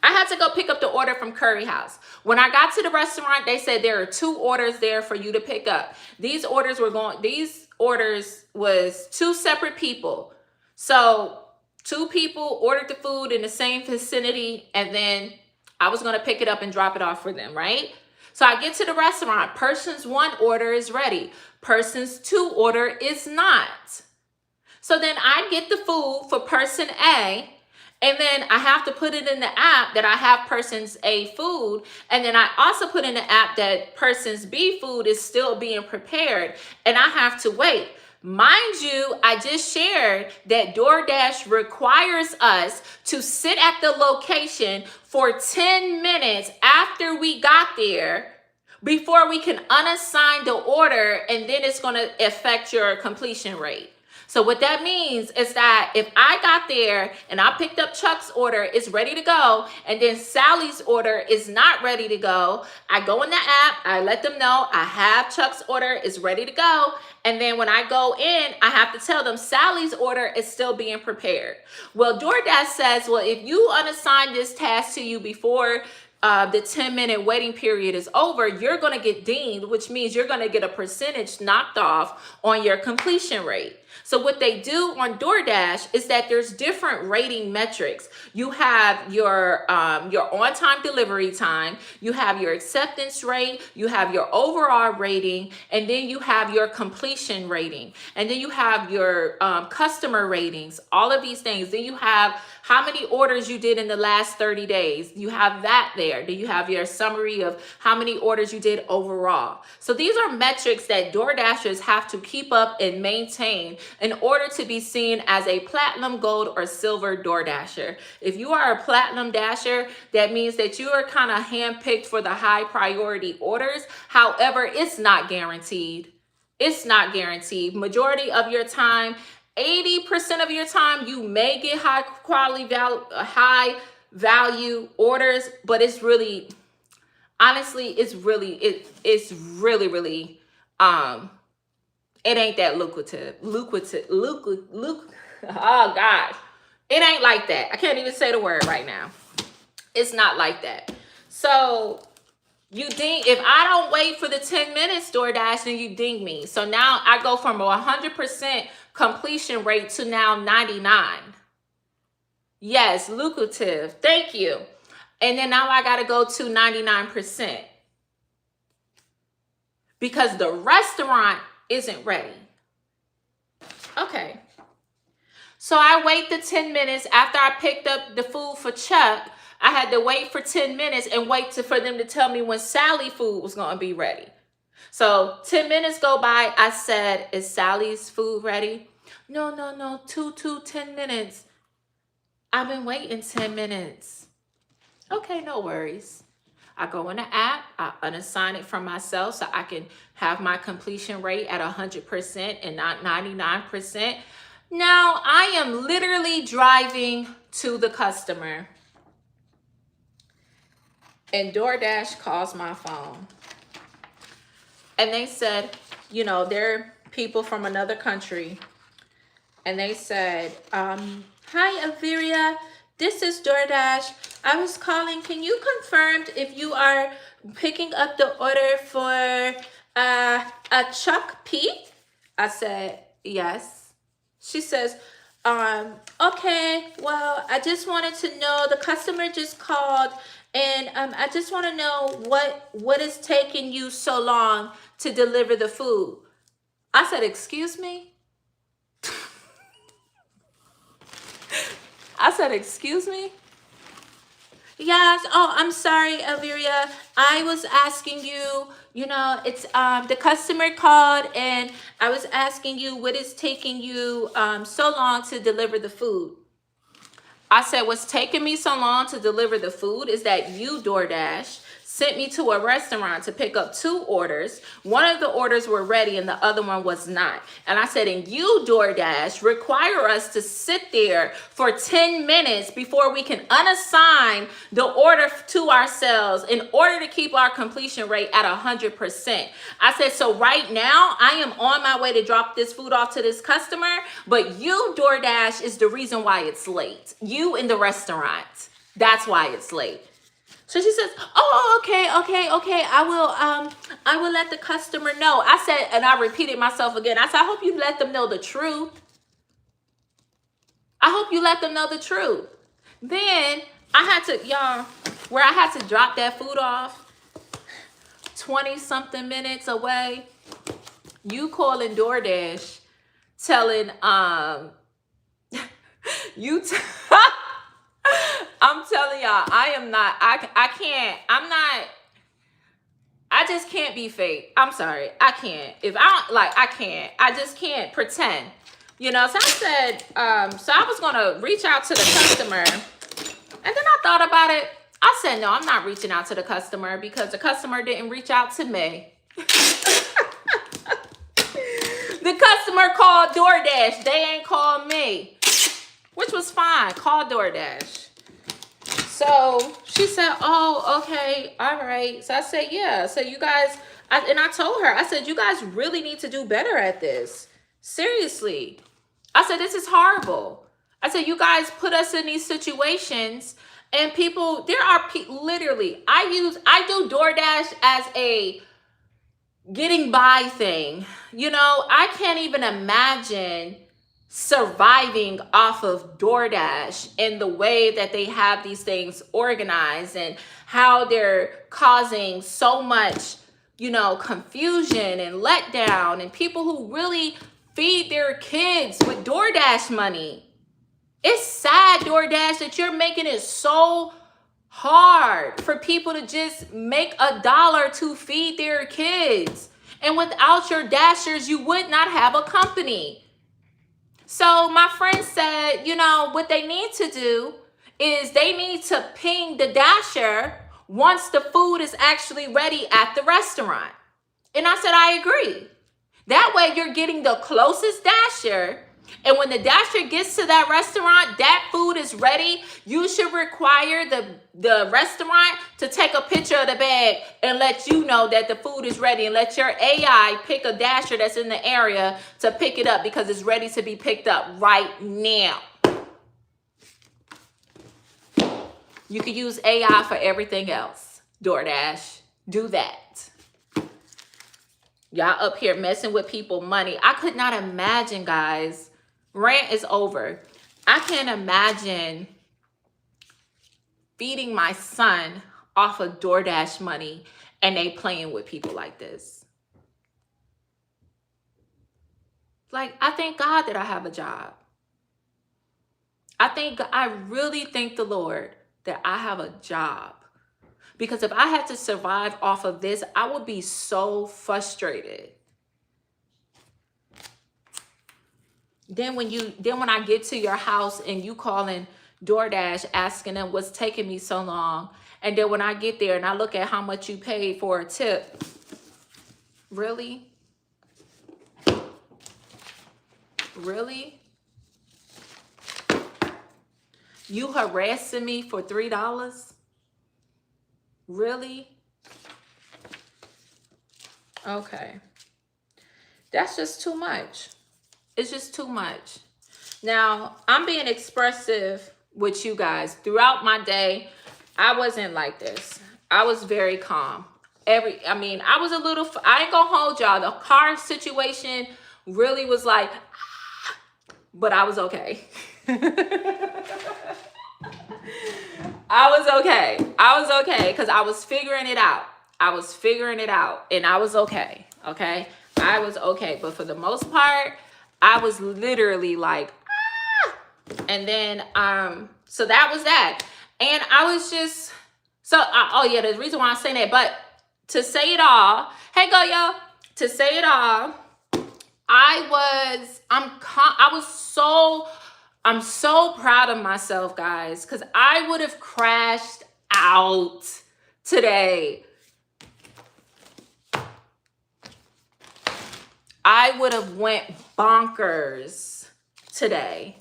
I had to go pick up the order from Curry House. When I got to the restaurant, they said there are 2 orders there for you to pick up. These orders was 2 separate people. So 2 people ordered the food in the same vicinity, and then I was going to pick it up and drop it off for them, right? So I get to the restaurant. Person's 1 order is ready. Person's 2 order is not. So then I get the food for person A, and then I have to put it in the app that I have person's A food. And then I also put in the app that person's B food is still being prepared, and I have to wait. Mind you, I just shared that DoorDash requires us to sit at the location for 10 minutes after we got there before we can unassign the order, and then it's going to affect your completion rate. So what that means is that if I got there and I picked up Chuck's order, it's ready to go, and then Sally's order is not ready to go, I go in the app, I let them know I have Chuck's order, is ready to go, and then when I go in, I have to tell them Sally's order is still being prepared. Well, DoorDash says, well, if you unassign this task to you before the 10-minute waiting period is over, you're going to get dinged, which means you're going to get a percentage knocked off on your completion rate. So what they do on DoorDash is that there's different rating metrics. You have your on-time delivery time, you have your acceptance rate, you have your overall rating, and then you have your completion rating, and then you have your customer ratings, all of these things. Then you have how many orders you did in the last 30 days. You have that there. Then you have your summary of how many orders you did overall. So these are metrics that DoorDashers have to keep up and maintain in order to be seen as a platinum, gold, or silver DoorDasher. If you are a platinum dasher, that means that you are kind of handpicked for the high priority orders. However, it's not guaranteed. It's not guaranteed. Majority of your time, 80% of your time, you may get high quality, high value orders, but it's really, honestly, it's really, it ain't that lucrative. Oh gosh, it ain't like that. I can't even say the word right now. It's not like that. So you ding, if I don't wait for the 10 minutes, DoorDash, then you ding me. So now I go from a 100% completion rate to now 99. Yes, lucrative. Thank you. And then now I got to go to 99% because the restaurant isn't ready. Okay. So I wait the 10 minutes after I picked up the food for Chuck. I had to wait for 10 minutes and wait for them to tell me when Sally's food was going to be ready. So 10 minutes go by. I said, is Sally's food ready? No, 10 minutes. I've been waiting 10 minutes. Okay, no worries. I go in the app, I unassign it from myself so I can have my completion rate at 100% and not 99%. Now I am literally driving to the customer, and DoorDash calls my phone. And they said, they're people from another country. And they said, hi, Elviria. This is DoorDash. I was calling. Can you confirm if you are picking up the order for a Chuck P? I said, yes. She says, okay, well, I just wanted to know, the customer just called, and I just want to know what is taking you so long to deliver the food. I said, excuse me? I said, excuse me? Yes. Oh, I'm sorry, Elviria. I was asking you, it's the customer called, and I was asking you what is taking you so long to deliver the food. I said, what's taking me so long to deliver the food is that you, DoorDash, sent me to a restaurant to pick up 2 orders. One of the orders were ready and the other one was not. And I said, and you, DoorDash, require us to sit there for 10 minutes before we can unassign the order to ourselves in order to keep our completion rate at 100%. I said, so right now I am on my way to drop this food off to this customer, but you, DoorDash, is the reason why it's late. You in the restaurant. That's why it's late. So she says, oh, okay. I will let the customer know. I said, and I repeated myself again. I said, I hope you let them know the truth. I hope you let them know the truth. Then I had to drop that food off 20 something minutes away. You calling DoorDash, telling, I'm telling y'all, I just can't be fake. I'm sorry. I can't. I just can't pretend. So I said, so I was going to reach out to the customer. And then I thought about it. I said, no, I'm not reaching out to the customer because the customer didn't reach out to me. The customer called DoorDash. They ain't called me, which was fine. Call DoorDash. So she said, oh, okay, all right. So I said, yeah. So you guys, and I told her, I said, you guys really need to do better at this. Seriously. I said, this is horrible. I said, you guys put us in these situations And people, there are literally, I do DoorDash as a getting by thing. You know, I can't even imagine surviving off of DoorDash in the way that they have these things organized and how they're causing so much, you know, confusion and letdown, and people who really feed their kids with DoorDash money. It's sad, DoorDash, that you're making it so hard for people to just make $1 to feed their kids. And without your dashers, you would not have a company. So my friend said, you know, what they need to do is they need to ping the dasher once the food is actually ready at the restaurant. And I said, I agree. That way you're getting the closest dasher. And when the dasher gets to that restaurant, that food is ready. You should require the restaurant to take a picture of the bag and let you know that the food is ready, and let your AI pick a dasher that's in the area to pick it up because it's ready to be picked up right now. You can use AI for everything else. DoorDash, do that. Y'all up here messing with people money. I could not imagine, guys. Rant is over. I can't imagine feeding my son off of DoorDash money and they playing with people like this. Like, I thank God that I have a job. I really thank the Lord that I have a job. Because if I had to survive off of this, I would be so frustrated. Then when I get to your house and you calling DoorDash asking them what's taking me so long, and then when I get there and I look at how much you paid for a tip, really? Really? You harassing me for $3? Really? Okay. That's just too much. It's just too much. Now, I'm being expressive with you guys. Throughout my day, I wasn't like this. I was very calm. I was a little, I ain't gonna hold y'all. The car situation really was like, but I was okay. I was okay because I was figuring it out. And I was okay. Okay. I was okay. But for the most part, I was literally like, and then, so that was that. And I was just, oh yeah, the reason why I'm saying that, but to say it all, hey, go, yo, to say it all, I'm so proud of myself, guys, because I would have crashed out today. I would have went bonkers today.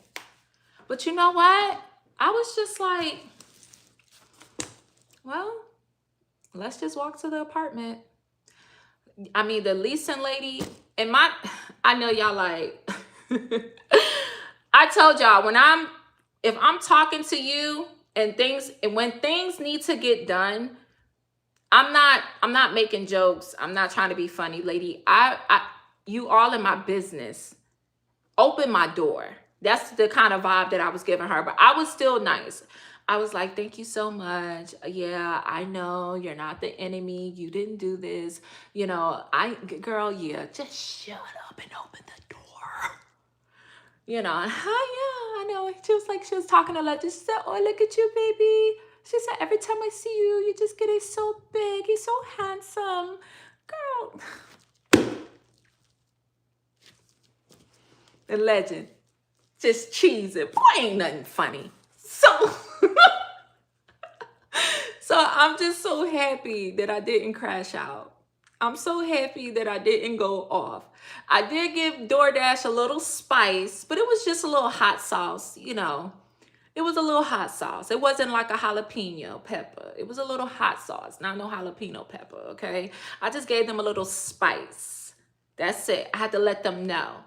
But you know what? I was just like, well, let's just walk to the apartment. I mean, the leasing lady, I know y'all like, I told y'all, if I'm talking to you and when things need to get done, I'm not making jokes. I'm not trying to be funny, lady. You all in my business. Open my door. That's the kind of vibe that I was giving her, but I was still nice. I was like, thank you so much. Yeah, I know you're not the enemy. You didn't do this. You know, girl, yeah, just shut up and open the door. You know, and yeah, I know. She was talking a lot. She said, oh, look at you, baby. She said, every time I see you, you just getting so big. You're so handsome. Girl. The legend. Just cheesing. Boy, ain't nothing funny. So I'm just so happy that I didn't crash out. I'm so happy that I didn't go off. I did give DoorDash a little spice, but it was just a little hot sauce, you know. It was a little hot sauce. It wasn't like a jalapeno pepper. It was a little hot sauce, not no jalapeno pepper, okay? I just gave them a little spice. That's it. I had to let them know.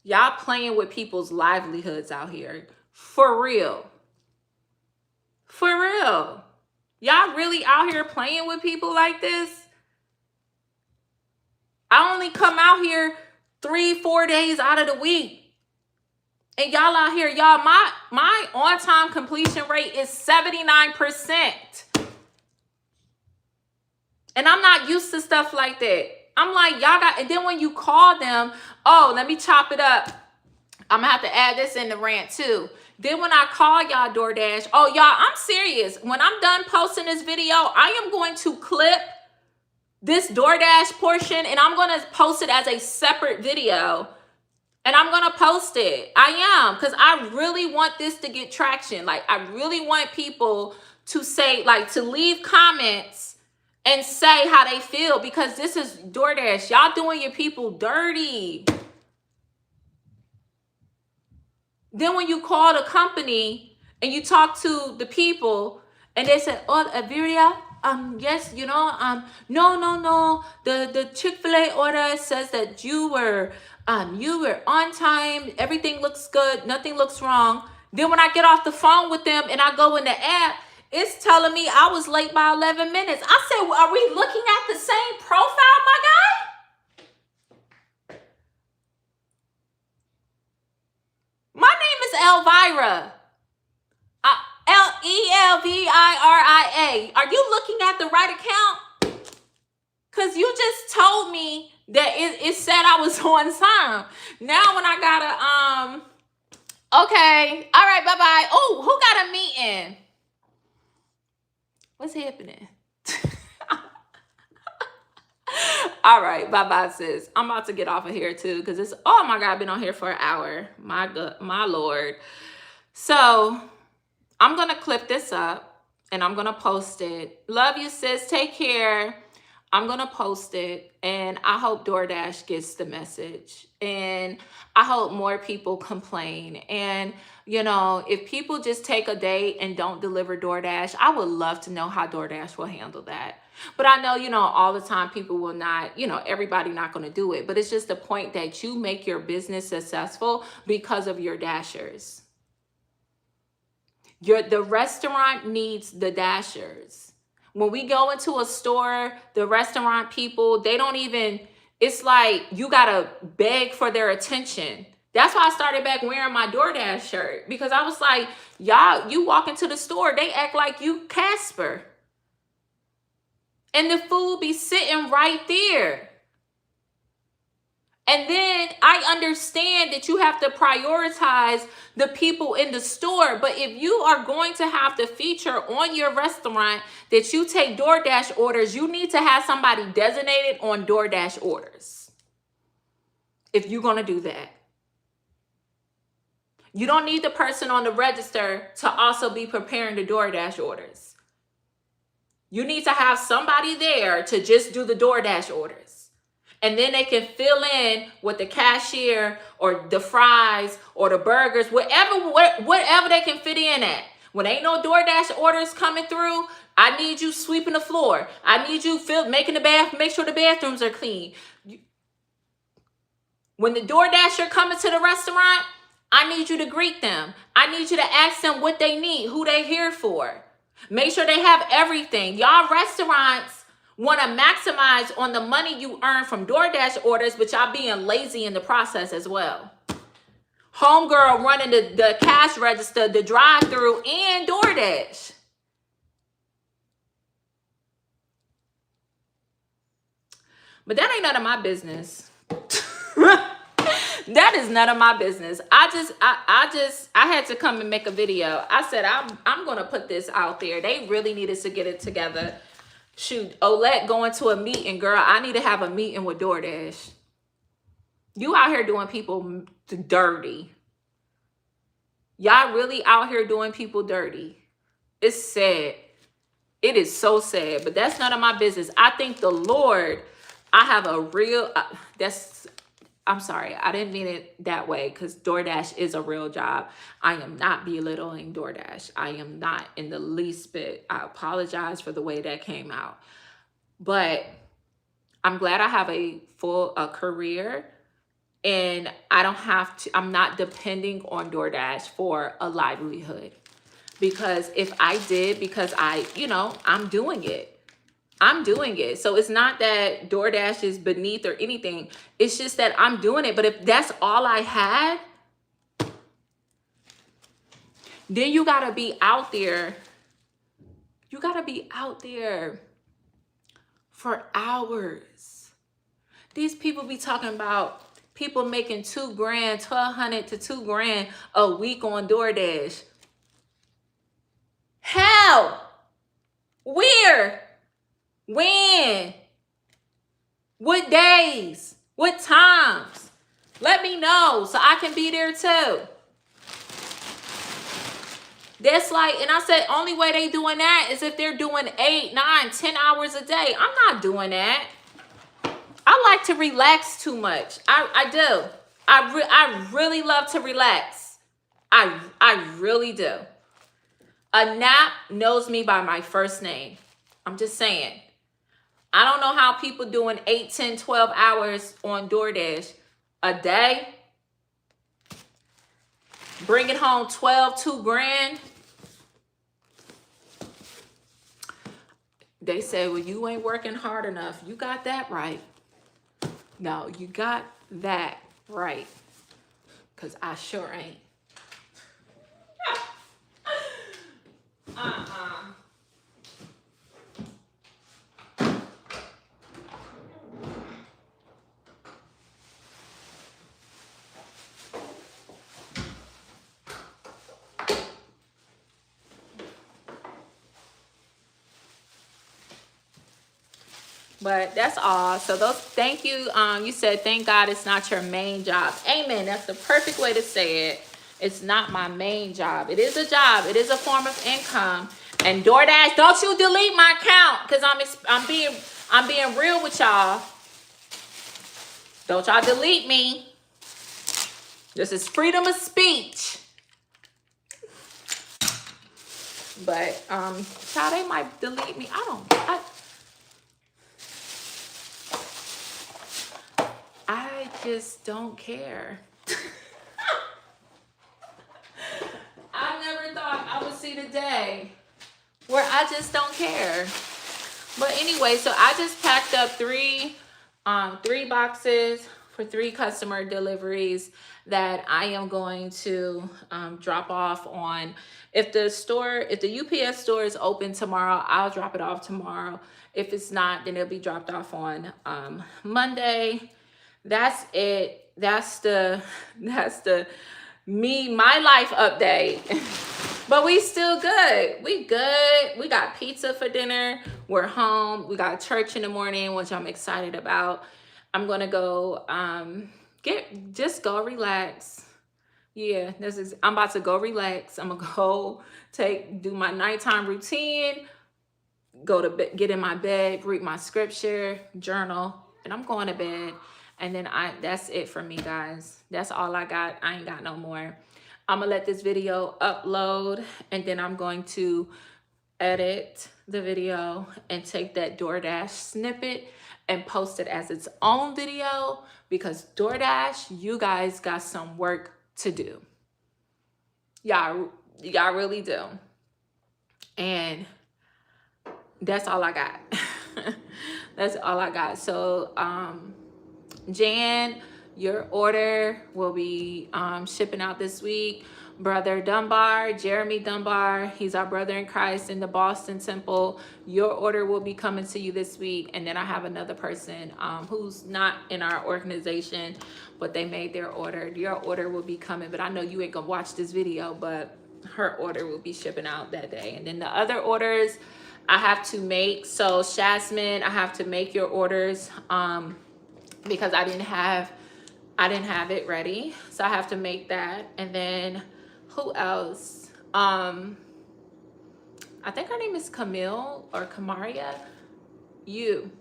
Y'all playing with people's livelihoods out here. For real. For real. Y'all really out here playing with people like this? I only come out here 3-4 days out of the week. And y'all out here, y'all, my on-time completion rate is 79%. And I'm not used to stuff like that. I'm like, y'all got, and then when you call them, oh, let me chop it up. I'm gonna have to add this in the rant too. Then when I call y'all DoorDash, oh y'all, I'm serious. When I'm done posting this video, I am going to clip this DoorDash portion and I'm gonna post it as a separate video. And I'm gonna post it. I am, because I really want this to get traction. Like, I really want people to say, like, to leave comments and say how they feel, because this is DoorDash. Y'all doing your people dirty. Then when you call the company and you talk to the people and they say, oh, Elviria, yes, no. The Chick-fil-A order says that you were on time. Everything looks good. Nothing looks wrong. Then when I get off the phone with them and I go in the app, it's telling me I was late by 11 minutes. I said, well, are we looking at the same profile, my guy? My name is Elvira. Elviria. Are you looking at the right account? Because you just told me that it said I was on time. Now when I gotta, okay. All right, bye-bye. Oh, who got a meeting? What's happening? All right, bye-bye, sis. I'm about to get off of here too, because it's, oh my God, I've been on here for an hour. My God, my Lord. So I'm gonna clip this up and I'm gonna post it. Love you, sis. Take care. I'm gonna post it, and I hope DoorDash gets the message, and I hope more people complain. And if people just take a day and don't deliver DoorDash, I would love to know how DoorDash will handle that. But I know, all the time people will not, everybody not going to do it. But it's just the point that you make your business successful because of your dashers. The restaurant needs the dashers. When we go into a store, the restaurant people, they don't even, it's like you got to beg for their attention. That's why I started back wearing my DoorDash shirt, because I was like, y'all, you walk into the store, they act like you Casper. And the food be sitting right there. And then I understand that you have to prioritize the people in the store. But if you are going to have to feature on your restaurant that you take DoorDash orders, you need to have somebody designated on DoorDash orders. If you're going to do that. You don't need the person on the register to also be preparing the DoorDash orders. You need to have somebody there to just do the DoorDash orders. And then they can fill in with the cashier or the fries or the burgers, whatever they can fit in at. When ain't no DoorDash orders coming through, I need you sweeping the floor. I need you making the bath, make sure the bathrooms are clean. When the DoorDasher coming to the restaurant, I need you to greet them. I need you to ask them what they need, who they here for. Make sure they have everything. Y'all restaurants want to maximize on the money you earn from DoorDash orders, but y'all being lazy in the process as well. Homegirl running the cash register, the drive-through, and DoorDash. But that ain't none of my business. That is none of my business. I had to come and make a video. I said, I'm going to put this out there. They really needed to get it together. Shoot, Olette going to a meeting, girl. I need to have a meeting with DoorDash. You out here doing people dirty. Y'all really out here doing people dirty. It's sad. It is so sad, but that's none of my business. I think the Lord, I have a real, I'm sorry, I didn't mean it that way, because DoorDash is a real job. I am not belittling DoorDash. I am not in the least bit. I apologize for the way that came out. But I'm glad I have a career, and I don't have to, I'm not depending on DoorDash for a livelihood. because if I did, because I'm doing it. I'm doing it. So it's not that DoorDash is beneath or anything. It's just that I'm doing it. But if that's all I had, then you got to be out there. You got to be out there for hours. These people be talking about people making $2,000, $1,200 to $2,000 a week on DoorDash. How? Where? When? What days? What times? Let me know so I can be there too. That's like, and I said, only way they doing that is if they're doing 8, 9, 10 hours a day. I'm not doing that. I like to relax too much. I do. I really love to relax. I really do. A nap knows me by my first name. I'm just saying. I don't know how people doing 8, 10, 12 hours on DoorDash a day, bringing home 12, $2,000. They say, well, you ain't working hard enough. You got that right. No, you got that right. Because I sure ain't. But that's all. So thank you. You said, thank God it's not your main job. Amen. That's the perfect way to say it. It's not my main job. It is a job. It is a form of income. And DoorDash, don't you delete my account, because I'm being real with y'all. Don't y'all delete me. This is freedom of speech. But child, they might delete me. I just don't care. I never thought I would see the day where I just don't care. But anyway, so I just packed up three boxes for 3 customer deliveries that I am going to drop off on. If the UPS store is open tomorrow, I'll drop it off tomorrow. If it's not, then it'll be dropped off on Monday. That's it. That's the my life update. But we still good. We good. We got pizza for dinner. We're home. We got church in the morning, which I'm excited about. I'm gonna go go relax. Yeah, I'm about to go relax. I'm gonna go do my nighttime routine, go to bed, get in my bed, read my scripture, journal, and I'm going to bed. And then that's it for me, guys. That's all I got. I ain't got no more. I'm gonna let this video upload, and then I'm going to edit the video and take that DoorDash snippet and post it as its own video, because DoorDash, you guys got some work to do. Y'all really do. And that's all I got. That's all I got. So Jan, your order will be shipping out this week. Brother Dunbar, Jeremy Dunbar, he's our brother in Christ in the Boston Temple. Your order will be coming to you this week. And then I have another person who's not in our organization, but they made their order. Your order will be coming, but I know you ain't gonna watch this video, but her order will be shipping out that day. And then the other orders I have to make. So Shasmin, I have to make your orders because I didn't have it ready. So I have to make that. And then who else? I think her name is Camille or Kamaria. You.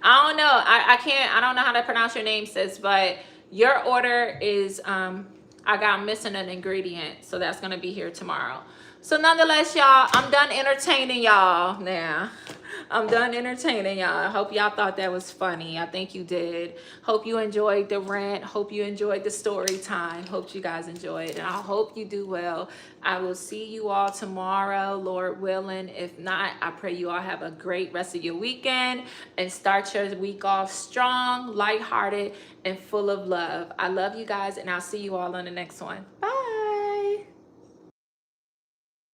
I don't know. I don't know how to pronounce your name, sis, but your order is, I got missing an ingredient. So that's going to be here tomorrow. So nonetheless, y'all, I'm done entertaining y'all now. I'm done entertaining y'all. I hope y'all thought that was funny. I think you did. Hope you enjoyed the rant. Hope you enjoyed the story time. Hope you guys enjoyed. And I hope you do well. I will see you all tomorrow, Lord willing. If not, I pray you all have a great rest of your weekend and start your week off strong, lighthearted, and full of love. I love you guys, and I'll see you all on the next one. Bye.